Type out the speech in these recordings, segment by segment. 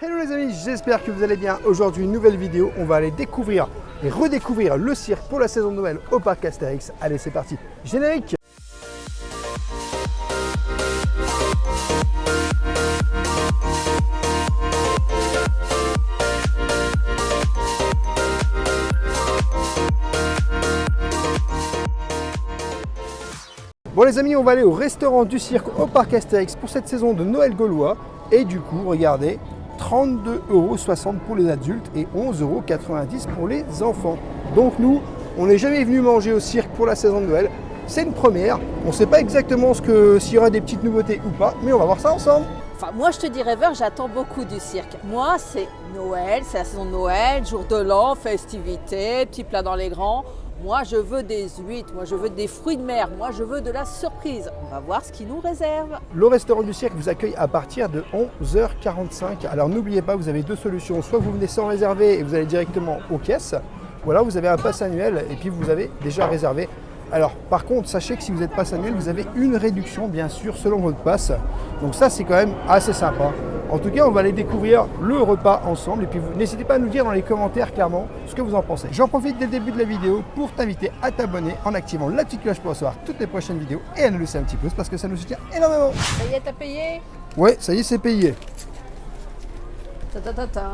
Hello les amis, j'espère que vous allez bien. Aujourd'hui, une nouvelle vidéo. On va aller découvrir et redécouvrir le cirque pour la saison de Noël au parc Astérix. Allez, c'est parti. Générique. Bon les amis, on va aller au restaurant du cirque au parc Astérix pour cette saison de Noël gaulois. Et du coup, regardez, 32,60 € pour les adultes et 11,90 € pour les enfants. Donc nous, on n'est jamais venu manger au cirque pour la saison de Noël. C'est une première. On ne sait pas exactement s'il y aura des petites nouveautés ou pas, mais on va voir ça ensemble. Enfin, moi, je te dis rêveur, j'attends beaucoup du cirque. Moi, c'est Noël, c'est la saison de Noël, jour de l'an, festivités, petits plats dans les grands. Moi, je veux des huîtres, moi, je veux des fruits de mer, moi, je veux de la surprise. On va voir ce qui nous réserve. Le restaurant du cirque vous accueille à partir de 11h45. Alors n'oubliez pas, vous avez deux solutions. Soit vous venez sans réserver et vous allez directement aux caisses, ou alors vous avez un pass annuel et puis vous avez déjà réservé. Alors par contre, sachez que si vous êtes pass annuel, vous avez une réduction bien sûr selon votre pass. Donc ça, c'est quand même assez sympa. En tout cas, on va aller découvrir le repas ensemble et puis n'hésitez pas à nous dire dans les commentaires clairement ce que vous en pensez. J'en profite dès le début de la vidéo pour t'inviter à t'abonner en activant la petite cloche pour recevoir toutes les prochaines vidéos et à nous laisser un petit pouce parce que ça nous soutient énormément. Ça y est, t'as payé? Ouais, ça y est, c'est payé. Ta-ta-ta-tam.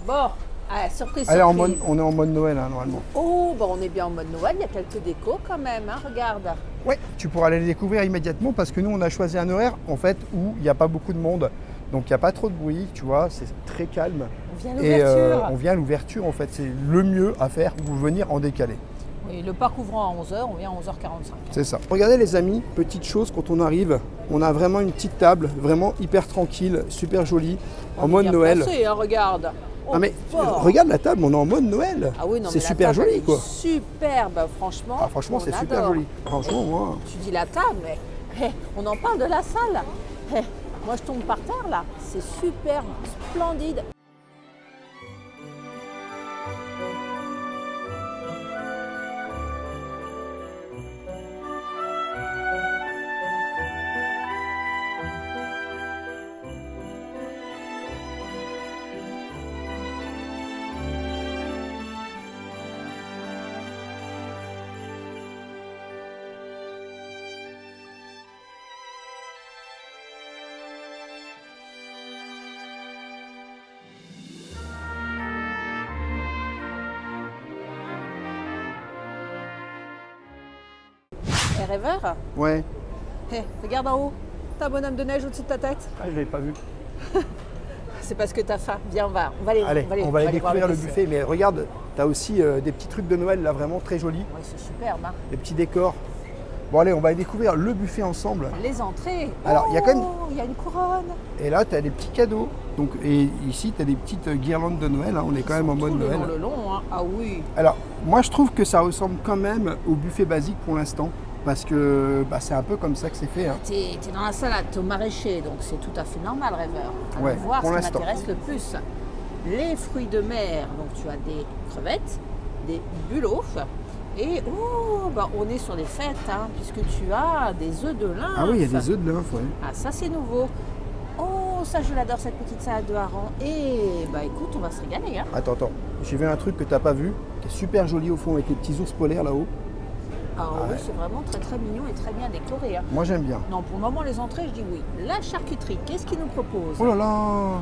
Bon, allez, surprise, Allez, surprise. on est en mode Noël hein, normalement. Oh, bon, on est bien en mode Noël, il y a quelques décos quand même, hein, regarde. Ouais, tu pourras aller les découvrir immédiatement parce que nous, on a choisi un horaire en fait où il n'y a pas beaucoup de monde. Donc il n'y a pas trop de bruit, tu vois, c'est très calme. On vient à Et l'ouverture. on vient à l'ouverture en fait, c'est le mieux à faire pour venir en décalé. Oui, le parc ouvrant à 11h, on vient à 11h45. C'est ça. Regardez les amis, petite chose, quand on arrive, on a vraiment une petite table, vraiment hyper tranquille, super jolie, en mode Bien Noël. placé, hein, regarde. Oh, Non mais fort. regarde la table, on est en mode Noël. Ah oui, non, c'est mais la super table, elle joli est quoi. Superbe, franchement. Ah, franchement, c'est on super adore. joli. Franchement, moi. Tu dis la table, mais on en parle de la salle. Moi, je tombe par terre là. C'est super, splendide. Et rêveur, Ouais. regarde en haut. T'as un bonhomme de neige au-dessus de ta tête. Ah, je l'avais pas vu. C'est parce que t'as faim. Viens, on va aller, Allez, on va aller voir découvrir le dessert. buffet. Mais regarde, tu as aussi des petits trucs de Noël là, vraiment très jolis. Ouais, c'est superbe. Hein. Des petits décors. Bon allez, on va aller découvrir le buffet ensemble. Les entrées. Alors, il y a quand même- Il y a une couronne. Et là, tu as des petits cadeaux. Donc, et ici, tu as des petites guirlandes de Noël. Hein. On est quand même en mode Tout Noël. le long. Hein. Ah oui. Alors, moi, je trouve que ça ressemble quand même au buffet basique pour l'instant. Parce que bah, c'est un peu comme ça que c'est fait. Hein. T'es dans la salade, t'es au maraîcher, donc c'est tout à fait normal, rêveur. Alors, Ouais, voir pour ce qui l'instant. m'intéresse le plus. Les fruits de mer, donc tu as des crevettes, des bulots, et bah, on est sur les fêtes, hein, puisque tu as des œufs de lymphe. Ah oui, il y a des œufs de lymphe, ouais. Ah, ça c'est nouveau. Oh, ça je l'adore, cette petite salade de hareng. Et bah écoute, on va se régaler. Hein. Attends. J'ai vu un truc que tu n'as pas vu, qui est super joli au fond, avec les petits ours polaires là-haut. Ah oui, ouais. c'est vraiment très très mignon et très bien décoré. Hein. Moi, j'aime bien. Non, pour le moment, les entrées, je dis oui. La charcuterie, qu'est-ce qu'ils nous proposent? Oh là là.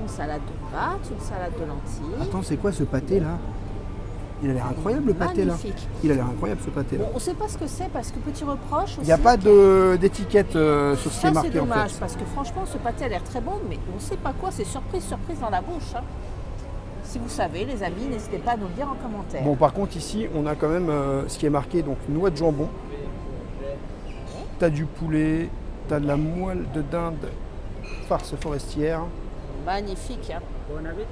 Une salade de pâtes, une salade de lentilles. Attends, c'est quoi ce pâté là? Il a l'air incroyable le pâté là. Magnifique. Il a l'air incroyable ce pâté là. Bon, on ne sait pas ce que c'est parce que petit reproche aussi. Il n'y a pas d'étiquette sur ce qui Ça est c'est marqué en dommage fait. parce que franchement ce pâté a l'air très bon mais on ne sait pas quoi, c'est surprise dans la bouche. Hein. Si vous savez les amis, n'hésitez pas à nous le dire en commentaire. Bon, par contre, ici, on a quand même ce qui est marqué, donc noix de jambon. T'as du poulet, t'as de la moelle de dinde, farce forestière. Magnifique. Hein. Bon appétit.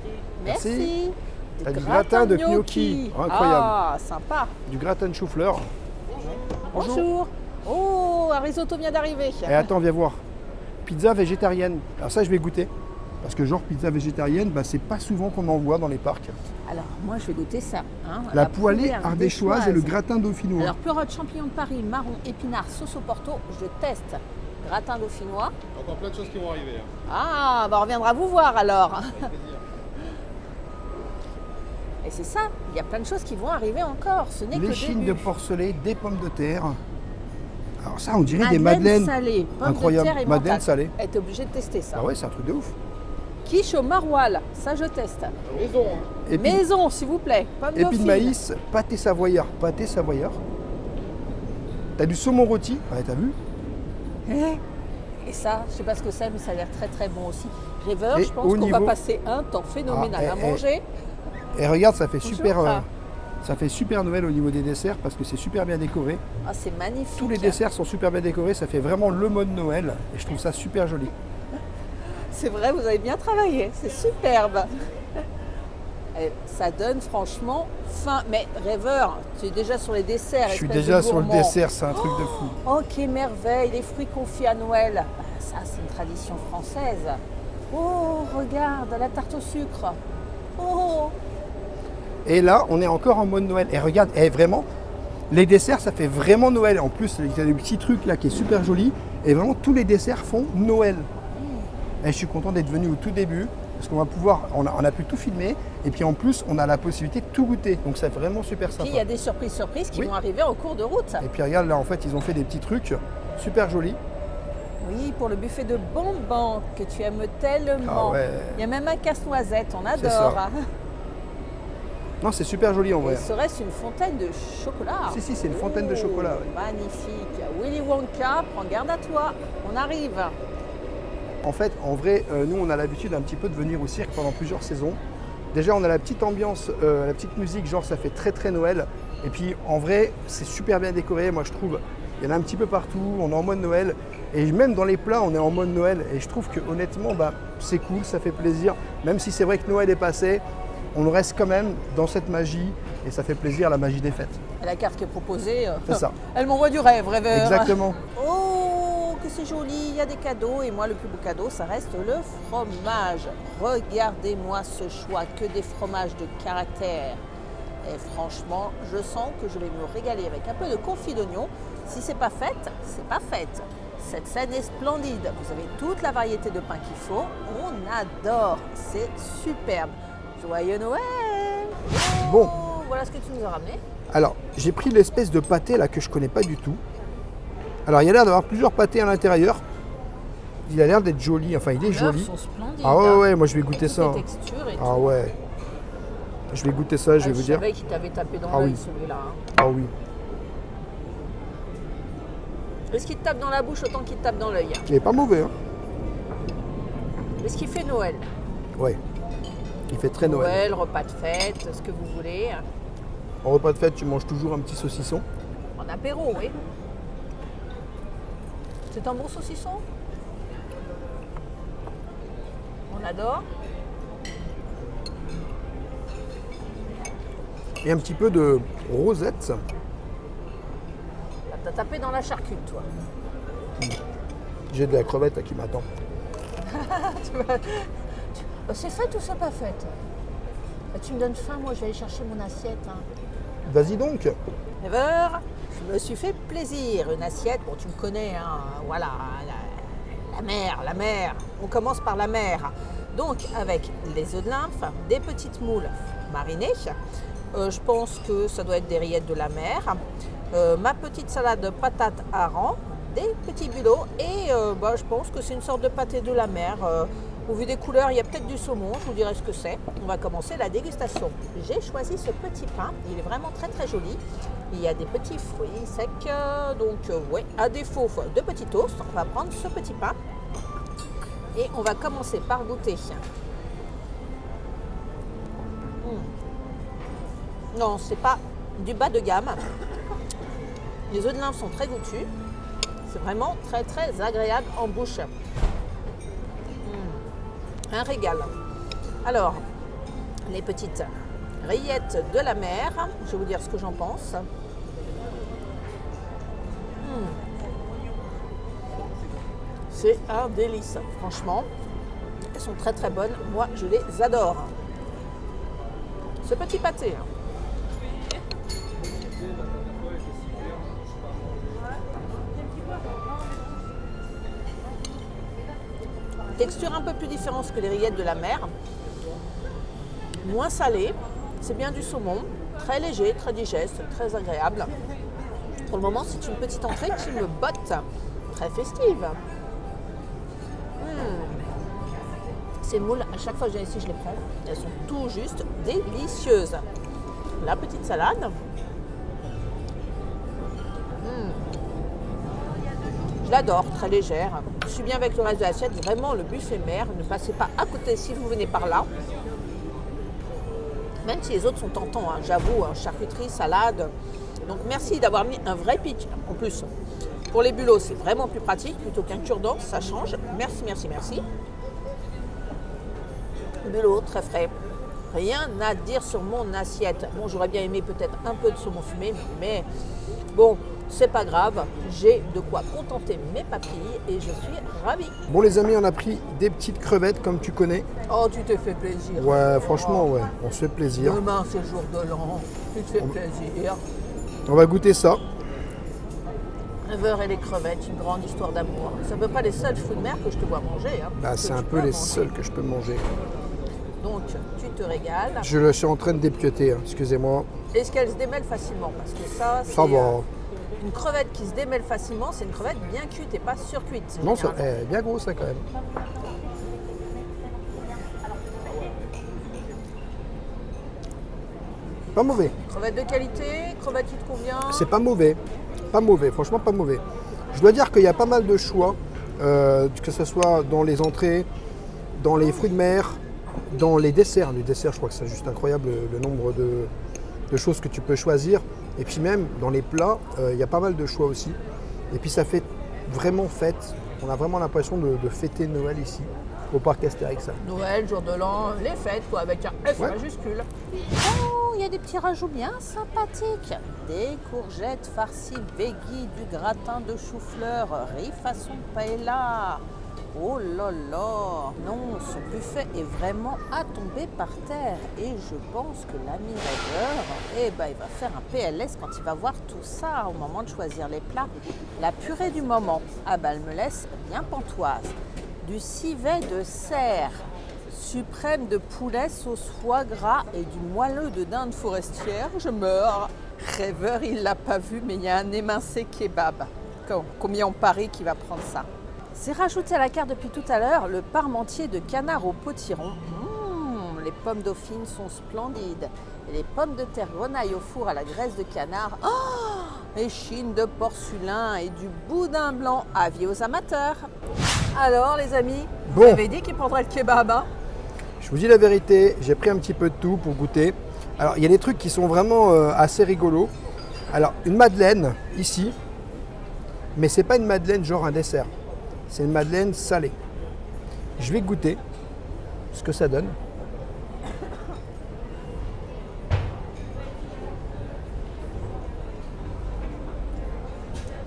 Merci. T'as du gratin de gnocchi. Incroyable. Ah, sympa. Du gratin de chou-fleur. Bonjour. Oh, un risotto vient d'arriver. Et attends, viens voir. Pizza végétarienne. Alors ça, je vais goûter. Parce que genre pizza végétarienne, bah, c'est pas souvent qu'on en voit dans les parcs. Alors, moi, je vais goûter ça. Hein, La poêlée ardéchoise et le gratin dauphinois. Alors, pleurote, champignons de Paris, marron, épinards, sauce au porto, je teste. gratin dauphinois. Encore plein de choses qui vont arriver. Hein. Ah, bah on reviendra vous voir alors. Avec plaisir. Et c'est ça, il y a plein de choses qui vont arriver encore. Ce n'est que le L'échine début. de porcelet, des pommes de terre. Alors ça, on dirait des Madeleine madeleines. salée, pommes Incroyable. de terre et Madeleine menthe. salée. T'es obligé de tester ça. Ah ouais, c'est un truc de ouf. Quiche au maroilles, ça je teste. Maison. Hein. Et puis, Maison, s'il vous plaît. Pommes et puis de dauphines. maïs, pâté savoyard. Pâté savoyard. T'as du saumon rôti. Ouais, t'as vu? Et ça, je sais pas ce que c'est, mais ça a l'air très très bon aussi. Rêveur, Et je pense au qu'on va niveau- passer un temps phénoménal à manger. Et regarde, ça fait Bonjour, super. ça. Ça fait super Noël au niveau des desserts parce que c'est super bien décoré. Ah, c'est magnifique. Tous les desserts sont super bien décorés, ça fait vraiment le mode Noël et je trouve ça super joli. C'est vrai, vous avez bien travaillé, c'est superbe. Et ça donne franchement faim. Mais rêveur, tu es déjà sur les desserts. Je suis espèce déjà de sur le gourmand. dessert, c'est un truc de fou. Oh, quelle merveille, les fruits confits à Noël. Ah, ça, c'est une tradition française. Oh, regarde, la tarte au sucre. Oh, Et là, on est encore en mode Noël. Et regarde, vraiment, les desserts, ça fait vraiment Noël. En plus, il y a des petits trucs là qui est super joli. Et vraiment, tous les desserts font Noël. Et je suis content d'être venu au tout début. Parce qu'on va pouvoir, on a pu tout filmer. Et puis en plus, on a la possibilité de tout goûter. Donc c'est vraiment super puis sympa. il y a des surprises qui Oui. vont arriver en cours de route. Et puis regarde, là, en fait, ils ont fait des petits trucs super jolis. Oui, pour le buffet de bonbons que tu aimes tellement. Ah ouais. Il y a même un casse-noisette, on C'est ça. adore. Non, c'est super joli en vrai. Et serait-ce une fontaine de chocolat? Si, c'est une fontaine de chocolat, ouais. Magnifique. Willy Wonka, prends garde à toi. On arrive. En fait, en vrai, nous, on a l'habitude un petit peu de venir au cirque pendant plusieurs saisons. Déjà, on a la petite ambiance, la petite musique, genre ça fait très très Noël. Et puis, en vrai, c'est super bien décoré, moi je trouve. Il y en a un petit peu partout, on est en mode Noël. Et même dans les plats, on est en mode Noël. Et je trouve que honnêtement, c'est cool, ça fait plaisir. Même si c'est vrai que Noël est passé, on reste quand même dans cette magie. Et ça fait plaisir, la magie des fêtes. Et la carte qui est proposée, C'est ça. elle m'envoie du rêve, rêveur. Exactement. Oh, que c'est joli, il y a des cadeaux. Et moi, le plus beau cadeau, ça reste le fromage. Regardez-moi ce choix, que des fromages de caractère. Et franchement, je sens que je vais me régaler avec un peu de confit d'oignon. Si c'est pas fait, c'est pas fait. Cette scène est splendide. Vous avez toute la variété de pain qu'il faut. On adore. C'est superbe. Joyeux Noël. Bon. Voilà ce que tu nous as ramené. Alors, j'ai pris l'espèce de pâté là que je connais pas du tout. Alors, il y a l'air d'avoir plusieurs pâtés à l'intérieur. Il a l'air d'être joli, enfin il est Les couleurs joli. sont splendides. Ah ouais, moi je vais goûter Toutes ça. les textures et Ah tout. ouais. Je vais goûter ça, je vais vous dire. savais qu'il t'avait tapé dans Ah l'œil oui. celui-là. Hein. Ah oui. Est-ce qu'il te tape dans la bouche autant qu'il te tape dans l'œil? Il est pas mauvais, hein. Est-ce qu'il fait Noël? Ouais. Il fait très Noël. Repas de fête, ce que vous voulez. En repas de fête, tu manges toujours un petit saucisson. En apéro, oui. C'est un bon saucisson? On adore. Et un petit peu de rosette. Là, t'as tapé dans la charcute, toi. J'ai de la crevette là, qui m'attend. C'est fait ou c'est pas fait? Tu me donnes faim, moi je vais aller chercher mon assiette. Hein. Vas-y donc. Never, je me suis fait plaisir. Une assiette, bon tu me connais, hein, voilà, la mer. On commence par la mer. Donc avec les œufs de lymphe, des petites moules marinées. Je pense que ça doit être des rillettes de la mer. Ma petite salade de patates harengs, des petits bulots et je pense que c'est une sorte de pâté de la mer. Au vu des couleurs, il y a peut-être du saumon, je vous dirai ce que c'est. On va commencer la dégustation. J'ai choisi ce petit pain, il est vraiment très très joli. Il y a des petits fruits secs, ouais, à défaut de petits toasts, on va prendre ce petit pain. Et on va commencer par goûter. Non, c'est pas du bas de gamme. Les œufs de lymphe sont très goûtus. C'est vraiment très très agréable en bouche. Un régal. Alors, les petites rillettes de la mer. Je vais vous dire ce que j'en pense. C'est un délice, franchement. Elles sont très très bonnes. Moi, je les adore. Ce petit pâté. Texture un peu plus différente que les rillettes de la mer. Moins salé. C'est bien du saumon. Très léger, très digeste, très agréable. Pour le moment, c'est une petite entrée qui me botte. Très festive. Ces moules, à chaque fois que je viens ici, je les prends. Elles sont tout juste délicieuses. La petite salade. Je l'adore, très légère. Je suis bien avec le reste de l'assiette. Vraiment, le buffet mer. Ne passez pas à côté si vous venez par là. Même si les autres sont tentants, hein, j'avoue, hein, charcuterie, salade. Donc merci d'avoir mis un vrai pitch. En plus, pour les bulots, c'est vraiment plus pratique. Plutôt qu'un cure-dent, ça change. Merci, merci, merci. Bulot, très frais. Rien à dire sur mon assiette. Bon, j'aurais bien aimé peut-être un peu de saumon fumé, mais bon, c'est pas grave. J'ai de quoi contenter mes papilles et je suis ravie. Bon les amis, on a pris des petites crevettes comme tu connais. Oh, tu te fais plaisir. Ouais, franchement, ouais, on se fait plaisir. Demain, c'est jour de l'an. Tu te fais plaisir. On va goûter ça. Un beurre et les crevettes, une grande histoire d'amour. Ça ne peut pas les seuls fruits de mer que je te vois manger. Hein, Bah, c'est un peu les seuls que je peux manger. Donc, tu te régales. Je suis en train de dépioter, hein, excusez-moi. Est-ce qu'elle se démêle facilement? Parce que ça, c'est Ça va. Une crevette qui se démêle facilement, c'est une crevette bien cuite et pas surcuite. Non, ça généralement. est bien gros ça quand même. Pas mauvais. Crevette de qualité, crevette qui te convient. C'est pas mauvais. Pas mauvais, franchement pas mauvais. Je dois dire qu'il y a pas mal de choix, que ce soit dans les entrées, dans les fruits de mer, dans les desserts. Les desserts, je crois que c'est juste incroyable le nombre de choses que tu peux choisir. Et puis même dans les plats, il y a pas mal de choix aussi. Et puis ça fait vraiment fête. On a vraiment l'impression de fêter Noël ici, au parc Astérix. Noël, jour de l'an, les fêtes, quoi, avec un F Ouais. majuscule. Oh, il y a des petits rajouts bien sympathiques. Des courgettes farcies veggie, du gratin de chou-fleur, riz façon paella. Oh là là. Non, ce buffet est vraiment à tomber par terre. Et je pense que l'ami rêveur, eh ben, il va faire un PLS quand il va voir tout ça au moment de choisir les plats. La purée du moment, ah ben, elle me laisse bien pantoise. Du civet de cerf, suprême de poulet sauce foie gras et du moelleux de dinde forestière, je meurs. Rêveur, il l'a pas vu, mais il y a un émincé kebab. Combien on parie qu'il va prendre ça? C'est rajouté à la carte depuis tout à l'heure le parmentier de canard au potiron. Les pommes dauphines sont splendides. Et les pommes de terre grenaille au four à la graisse de canard. Oh, échine de porcelin et du boudin blanc. Avis aux amateurs. Alors les amis, Bon. vous avez dit qu'il prendrait le kebab, hein? Je vous dis la vérité, j'ai pris un petit peu de tout pour goûter. Alors, il y a des trucs qui sont vraiment assez rigolos. Alors, une madeleine, ici, mais c'est pas une madeleine genre un dessert. C'est une madeleine salée. Je vais goûter ce que ça donne.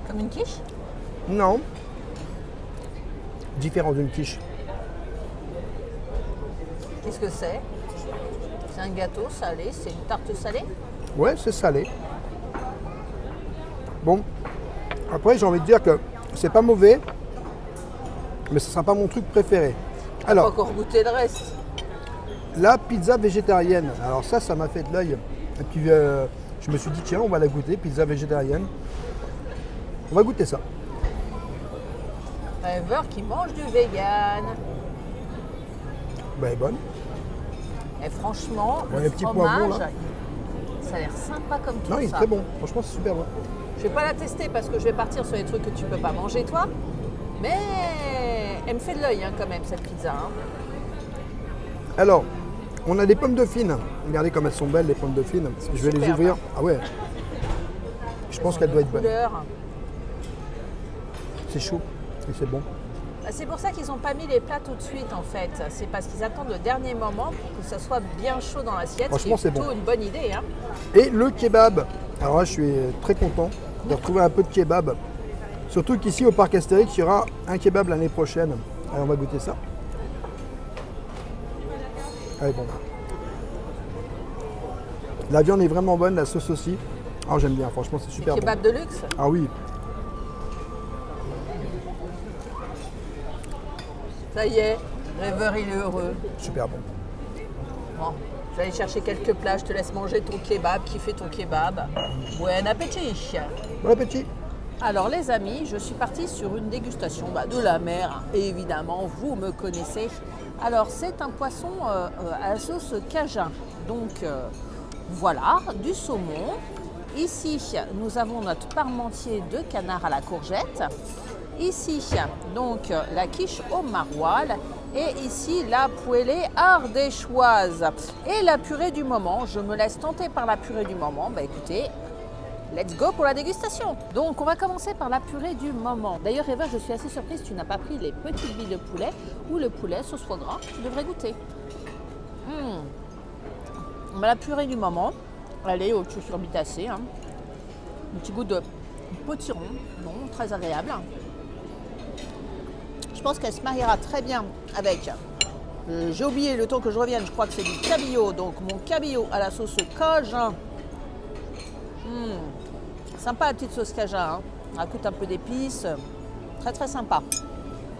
Comme une quiche? Non. Différent d'une quiche. Qu'est-ce que c'est? C'est un gâteau salé, c'est une tarte salée? Ouais, c'est salé. Bon. Après, j'ai envie de dire que c'est pas mauvais, mais ce sera pas mon truc préféré. Pas Alors, encore goûté le reste. la pizza végétarienne. Alors ça m'a fait de l'œil. Et puis, je me suis dit, tiens, on va la goûter, pizza végétarienne. On va goûter ça. Rêveur qui mange du vegan. Ben, elle est bonne. Et franchement, Ouais, le les petits fromage, poivrons, là. ça a l'air sympa comme tout Non, il est ça. très bon. Franchement, c'est super bon. Je vais pas la tester parce que je vais partir sur les trucs que tu peux pas manger toi. Mais elle me fait de l'œil hein, quand même cette pizza. Hein. Alors, on a des pommes dauphines. Regardez comme elles sont belles, les pommes dauphines. Je vais les Superbe. ouvrir. Ah ouais. Je pense qu'elle doit être bonne. Couleur. C'est chaud et c'est bon. C'est pour ça qu'ils n'ont pas mis les plats tout de suite en fait. C'est parce qu'ils attendent le dernier moment pour que ça soit bien chaud dans l'assiette. Franchement, c'est c'est plutôt bon. une bonne idée. Hein. Et le kebab. Alors là, je suis très content de retrouver un peu de kebab. Surtout qu'ici, au parc Astérix, il y aura un kebab l'année prochaine. Alors, on va goûter ça. Allez, bon. La viande est vraiment bonne, la sauce aussi. Ah, j'aime bien, franchement, c'est super bon. Kebab de luxe. Ah oui. Ça y est, Rêveur, il est heureux. Super bon. Bon, je vais aller chercher quelques plats, je te laisse manger ton kebab, kiffer ton kebab. Bon appétit. Bon appétit. Alors les amis, je suis partie sur une dégustation de la mer, et évidemment, vous me connaissez. Alors c'est un poisson à la sauce cajun. Donc voilà, du saumon. Ici, nous avons notre parmentier de canard à la courgette. Ici, donc la quiche au maroilles. Et ici, la poêlée ardéchoise. Et la purée du moment, je me laisse tenter par la purée du moment. Bah écoutez, let's go pour la dégustation. Donc, on va commencer par la purée du moment. D'ailleurs, Eva, je suis assez surprise, tu n'as pas pris les petites billes de poulet ou le poulet sauce foie gras. Tu devrais goûter. La purée du moment, elle est au cucurbitacé. Un petit goût de potiron, bon, très agréable. Je pense qu'elle se mariera très bien avec, j'ai oublié le temps que je revienne, je crois que c'est du cabillaud. Donc, mon cabillaud à la sauce cajun. Sympa la petite sauce cajun, hein. Elle coûte un peu d'épices, très très sympa.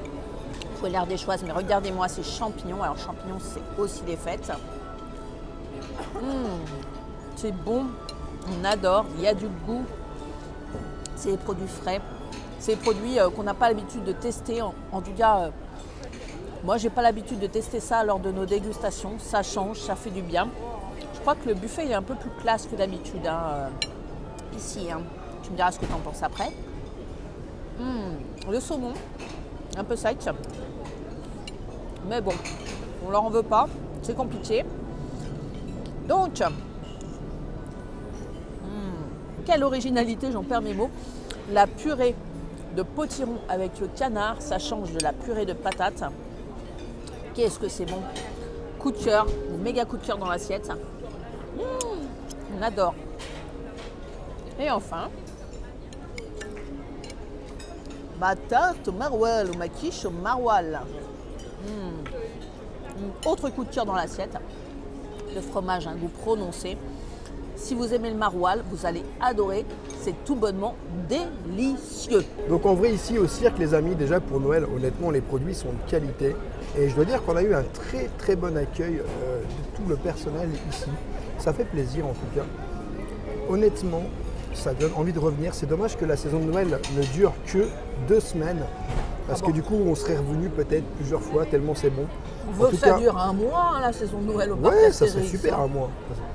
Vous pouvez l'ardéchoise, mais regardez-moi ces champignons. Alors champignons, c'est aussi des fêtes. C'est bon, on adore, il y a du goût. C'est des produits frais, c'est des produits qu'on n'a pas l'habitude de tester. En tout cas, moi j'ai pas l'habitude de tester ça lors de nos dégustations. Ça change, ça fait du bien. Je crois que le buffet il est un peu plus classe que d'habitude. Ici, tu me diras ce que tu en penses après. Le saumon, un peu sec. Mais bon, on leur en veut pas, c'est compliqué. Donc, quelle originalité, j'en perds mes mots. La purée de potiron avec le canard, ça change de la purée de patates. Qu'est-ce que c'est bon. Coup de cœur, méga coup de cœur dans l'assiette. On adore. Et enfin, ma tarte au maroilles ou ma quiche au maroilles. Autre coup de cœur dans l'assiette. Le fromage a un goût prononcé. Si vous aimez le maroilles, vous allez adorer. C'est tout bonnement délicieux. Donc en vrai ici au cirque les amis, déjà pour Noël, honnêtement les produits sont de qualité. Et je dois dire qu'on a eu un très très bon accueil de tout le personnel ici. Ça fait plaisir en tout cas. Honnêtement, ça donne envie de revenir. C'est dommage que la saison de Noël ne dure que 2 semaines. Parce que du coup on serait revenu peut-être plusieurs fois tellement c'est bon. On veut que ça dure un mois, la saison de Noël au parc Ouais, Astérix. ça serait super un mois.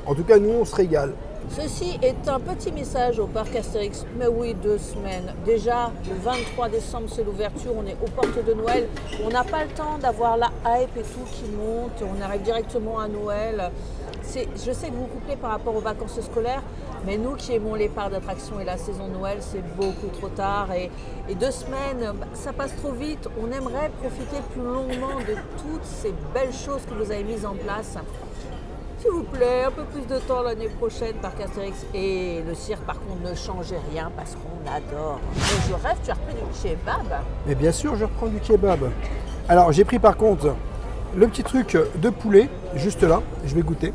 En tout cas, nous, on se régale. Ceci est un petit message au parc Astérix. Mais oui, 2 semaines. Déjà, le 23 décembre, c'est l'ouverture. On est aux portes de Noël. On n'a pas le temps d'avoir la hype et tout qui monte. On arrive directement à Noël. Je sais que vous couplez par rapport aux vacances scolaires, mais nous qui aimons les parcs d'attractions et la saison de Noël, c'est beaucoup trop tard. Et 2 semaines, ça passe trop vite. On aimerait profiter plus longuement de toutes ces belles choses que vous avez mises en place. S'il vous plaît, un peu plus de temps l'année prochaine, parc Astérix. Et le cirque, par contre, ne changez rien parce qu'on adore. Mais je rêve, tu as repris du kebab. Mais bien sûr, je reprends du kebab. Alors, j'ai pris par contre le petit truc de poulet, juste là. Je vais goûter.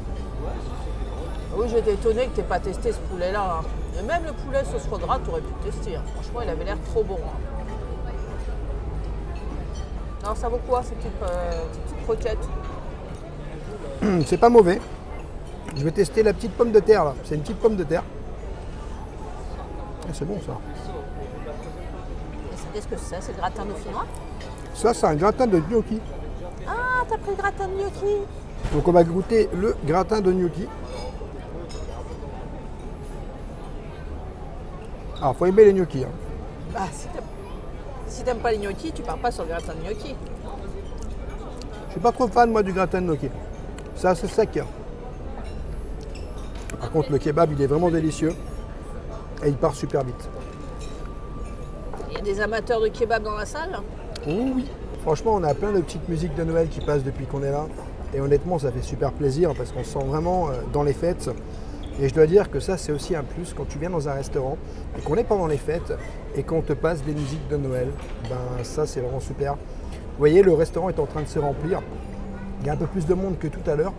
Oui, j'étais étonnée que tu n'aies pas testé ce poulet-là. Et même le poulet sauce foie gras, tu aurais pu le tester. Franchement, il avait l'air trop bon. Alors, ça vaut quoi, ces petites croquettes? C'est pas mauvais. Je vais tester la petite pomme de terre là. C'est une petite pomme de terre. Ah, c'est bon ça. Qu'est-ce que c'est? C'est le gratin dauphinois? Ça, c'est un gratin de gnocchi. Ah, t'as pris le gratin de gnocchi? Donc on va goûter le gratin de gnocchi. Alors, faut aimer les gnocchis. Bah, si t'aimes pas les gnocchis, tu pars pas sur le gratin de gnocchi. Je suis pas trop fan moi du gratin de gnocchi. C'est assez sec. Par contre, le kebab, il est vraiment délicieux. Et il part super vite. Il y a des amateurs de kebab dans la salle? Oh oui. Franchement, on a plein de petites musiques de Noël qui passent depuis qu'on est là. Et honnêtement, ça fait super plaisir parce qu'on se sent vraiment dans les fêtes. Et je dois dire que ça, c'est aussi un plus quand tu viens dans un restaurant et qu'on est pendant les fêtes et qu'on te passe des musiques de Noël. Ben ça, c'est vraiment super. Vous voyez, le restaurant est en train de se remplir. Il y a un peu plus de monde que tout à l'heure,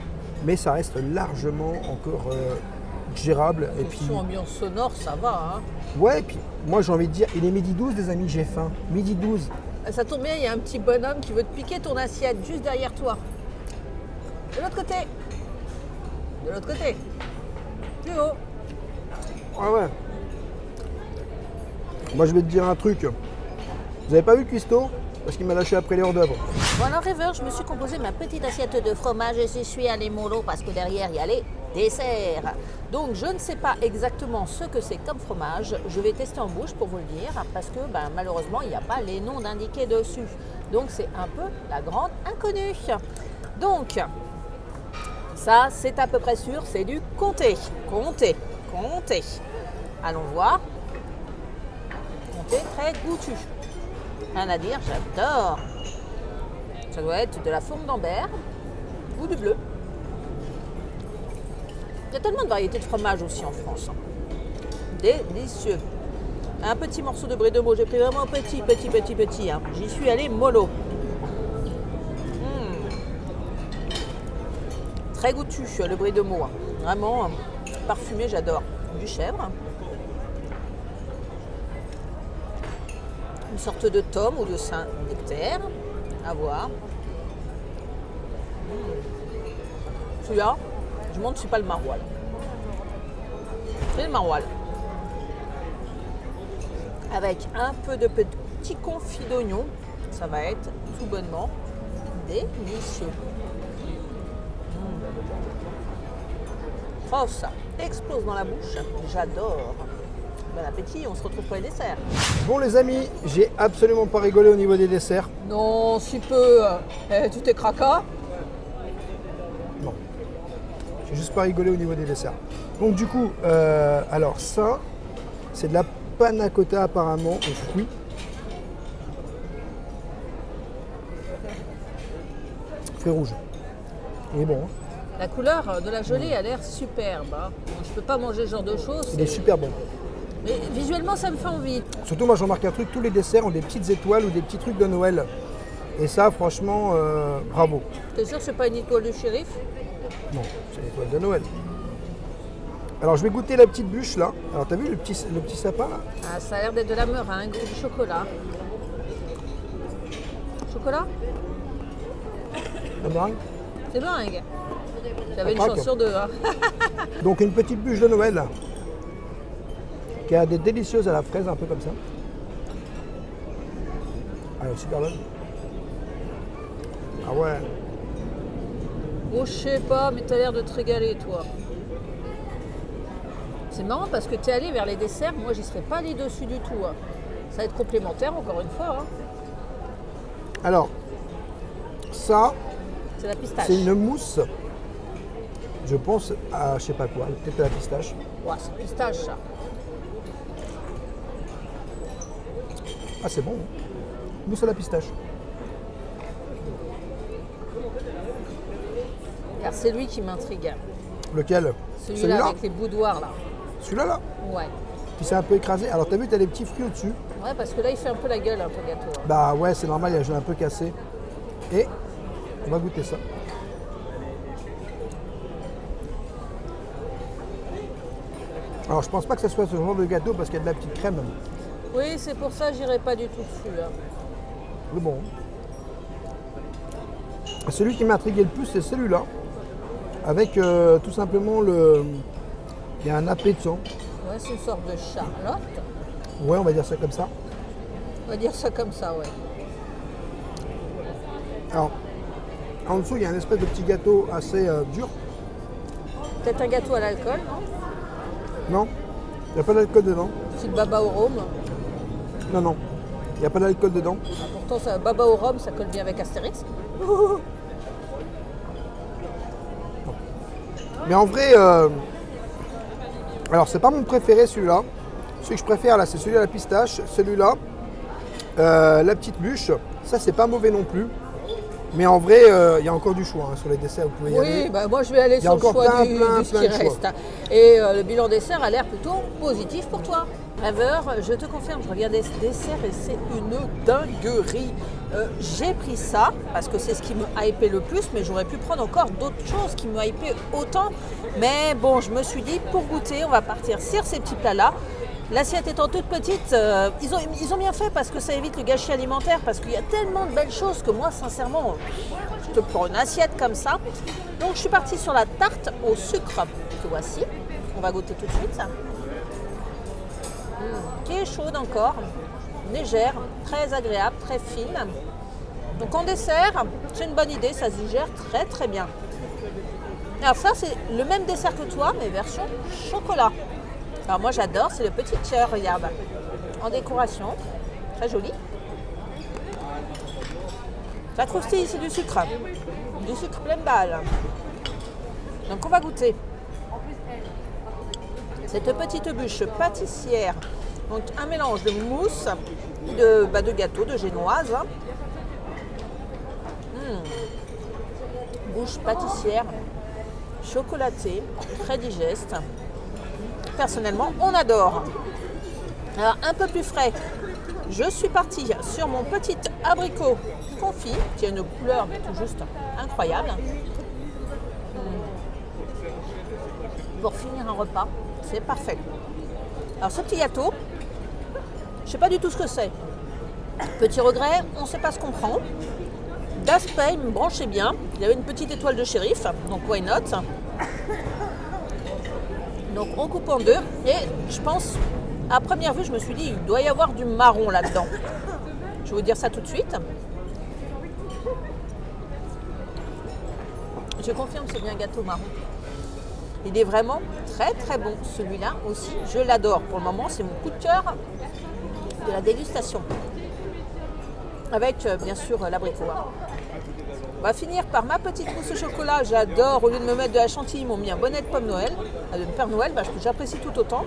mais ça reste largement encore gérable. Et puis, ambiance sonore, ça va. Hein. Ouais, et puis moi j'ai envie de dire, il est midi 12 les amis, j'ai faim. Midi 12. Ça tombe bien, il y a un petit bonhomme qui veut te piquer ton assiette juste derrière toi. De l'autre côté. De l'autre côté. Plus haut. Ah ouais. Moi, je vais te dire un truc. Vous avez pas vu Cuisto? Parce qu'il m'a lâché après les hors d'œuvre. Bon alors Rêveur, je me suis composé ma petite assiette de fromage et j'y suis allée mollo parce que derrière il y a les desserts. Donc je ne sais pas exactement ce que c'est comme fromage. Je vais tester en bouche pour vous le dire parce que malheureusement il n'y a pas les noms d'indiqués dessus. Donc c'est un peu la grande inconnue. Donc ça c'est à peu près sûr, c'est du comté. Comté, comté. Allons voir. Comté très goûtu. Rien à dire, j'adore. Ça doit être de la fourme d'Ambert ou du bleu. Il y a tellement de variétés de fromage aussi en France. Délicieux. Un petit morceau de brie de Meaux. J'ai pris vraiment petit. Hein. J'y suis allée mollo. Très goûtu le brie de Meaux. Hein. Vraiment parfumé, j'adore. Du chèvre. Une sorte de tome ou de Saint-Nectaire. À voir. Celui-là, je montre, c'est pas le maroilles. C'est le maroilles. Avec un peu de petit confit d'oignon, ça va être tout bonnement délicieux. Oh, ça explose dans la bouche. J'adore. Bon appétit, on se retrouve pour les desserts. Bon les amis, j'ai absolument pas rigolé au niveau des desserts. Non, si peu. Tu t'es craqué. Non. J'ai juste pas rigolé au niveau des desserts. Donc du coup, alors ça, c'est de la panna cotta apparemment aux fruits. Fruits rouges. Il est bon. Hein. La couleur de la gelée a l'air superbe. Hein. Bon, je peux pas manger ce genre de choses. Il est super bon. Mais visuellement, ça me fait envie. Surtout, moi, je remarque un truc, tous les desserts ont des petites étoiles ou des petits trucs de Noël. Et ça, franchement, bravo. T'es sûr que c'est pas une étoile du shérif? Non, c'est l'étoile de Noël. Alors, je vais goûter la petite bûche, là. Alors, t'as vu le petit sapin, là? Ah, ça a l'air d'être de la meringue ou du chocolat. Chocolat? La meringue. C'est meringue. J'avais une craque. chance sur deux. Hein. Donc, une petite bûche de Noël, là, qui a des délicieuses à la fraise, un peu comme ça. Ah, elle est super bonne. Ah ouais. Oh, je sais pas, mais t'as l'air de te régaler, toi. C'est marrant parce que t'es allé vers les desserts, moi j'y serais pas allé dessus du tout. Hein. Ça va être complémentaire, encore une fois. Hein. Alors, ça, C'est la pistache. c'est une mousse. Je pense à, je sais pas quoi, peut-être à la pistache. Ouais, c'est pistache, ça. Ah, c'est bon. Hein. Mousse à la pistache. Regarde, c'est lui qui m'intrigue. Lequel? Celui-là avec les boudoirs, là. Celui-là, là. Ouais. Puis c'est un peu écrasé. Alors, t'as vu, t'as des petits fruits au-dessus. Ouais, parce que là, il fait un peu la gueule, ton gâteau. Hein. Bah ouais, c'est normal, il a un peu cassé. Et on va goûter ça. Alors, je pense pas que ce soit ce genre de gâteau parce qu'il y a de la petite crème. Oui, c'est pour ça que j'irai pas du tout dessus. Hein. Mais bon. Celui qui m'a intrigué le plus, c'est celui-là. Avec tout simplement le... Il y a un nappé de sang. Ouais, c'est une sorte de charlotte. Ouais, on va dire ça comme ça. On va dire ça comme ça, ouais. Alors, en dessous, il y a un espèce de petit gâteau assez dur. Peut-être un gâteau à l'alcool, non? Non, il n'y a pas d'alcool dedans. C'est le baba au rhum. Non, non, il n'y a pas d'alcool dedans. Ah, pourtant, ça, baba au rhum, ça colle bien avec Astérix. Mais en vrai, alors c'est pas mon préféré celui-là. Celui que je préfère là, c'est celui à la pistache. Celui-là, la petite bûche, ça c'est pas mauvais non plus. Mais en vrai, il y a encore du choix hein, sur les desserts, vous pouvez y aller. Oui, bah moi je vais aller Il y a sur le encore choix plein, du plein, ce plein qui de reste. choix. Et le bilan dessert a l'air plutôt positif pour toi. Rêveur, je te confirme, je regardais ce dessert et c'est une dinguerie. J'ai pris ça parce que c'est ce qui me hypait le plus, mais j'aurais pu prendre encore d'autres choses qui me hypaient autant. Mais bon, je me suis dit, pour goûter, on va partir sur ces petits plats-là. L'assiette étant toute petite, ils ont bien fait parce que ça évite le gâchis alimentaire, parce qu'il y a tellement de belles choses que moi, sincèrement, je te prends une assiette comme ça. Donc je suis partie sur la tarte au sucre que voici. On va goûter tout de suite. Qui est chaude encore, légère, très agréable, très fine. Donc en dessert, c'est une bonne idée, ça se digère très très bien. Alors ça, c'est le même dessert que toi, mais version chocolat. Alors moi j'adore, c'est le petit cœur, regarde, en décoration, très joli. Ça croustille, c'est du sucre pleine balle. Donc on va goûter cette petite bûche pâtissière. Donc un mélange de mousse, de gâteau, de génoise. Bûche pâtissière, chocolatée, très digeste. Personnellement, on adore. Alors, un peu plus frais, je suis partie sur mon petit abricot confit, qui a une couleur tout juste incroyable. Pour finir un repas, c'est parfait. Alors, ce petit gâteau, je ne sais pas du tout ce que c'est. Petit regret, on ne sait pas ce qu'on prend. D'aspect, il me branchait bien. Il y avait une petite étoile de shérif, donc why not? Donc on coupe en deux et je pense, à première vue, je me suis dit, il doit y avoir du marron là-dedans. Je vais vous dire ça tout de suite. Je confirme, c'est bien un gâteau marron. Il est vraiment très très bon. Celui-là aussi, je l'adore. Pour le moment, c'est mon coup de cœur de la dégustation. Avec bien sûr l'abricot. On va finir par ma petite mousse au chocolat. J'adore, au lieu de me mettre de la chantilly, ils m'ont mis un bonnet de pomme Noël, de Père Noël, j'apprécie tout autant.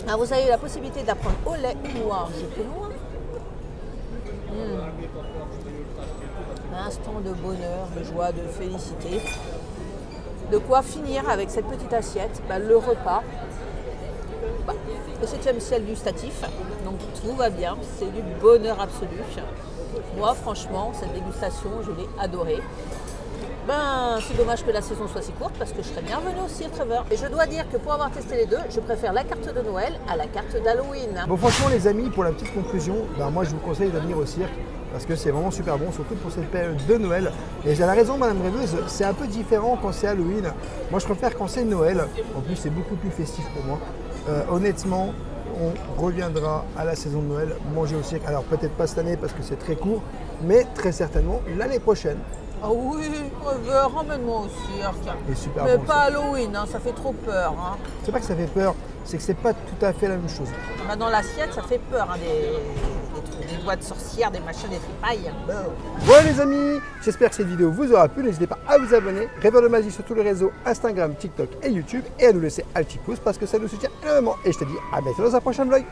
Alors vous avez la possibilité d'apprendre au lait ou noir, j'ai plus loin. Un instant de bonheur, de joie, de félicité. De quoi finir avec cette petite assiette, le repas. Le 7e ciel gustatif, donc tout va bien, c'est du bonheur absolu. Moi franchement, cette dégustation, je l'ai adorée. C'est dommage que la saison soit si courte parce que je serais bien venue au Cirque Trevor. Et je dois dire que pour avoir testé les deux, je préfère la carte de Noël à la carte d'Halloween. Bon, franchement les amis, pour la petite conclusion, moi je vous conseille de venir au cirque parce que c'est vraiment super bon, surtout pour cette période de Noël. Et j'ai la raison, Madame Rêveuse, c'est un peu différent quand c'est Halloween. Moi je préfère quand c'est Noël, en plus c'est beaucoup plus festif pour moi. Honnêtement, on reviendra à la saison de Noël manger au cirque. Alors peut-être pas cette année parce que c'est très court, mais très certainement l'année prochaine. Ah oui, ramène-moi au cirque. Et super mais bon, pas Halloween, ça fait trop peur. C'est pas que ça fait peur, c'est que c'est pas tout à fait la même chose. Dans l'assiette, ça fait peur, des doigts de sorcières, des machins, des tripailles. Voilà les amis, j'espère que cette vidéo vous aura plu. N'hésitez pas à vous abonner, Rêveur de Magie sur tous les réseaux, Instagram, TikTok et YouTube, et à nous laisser un petit pouce parce que ça nous soutient énormément. Et je te dis à bientôt dans un prochain vlog.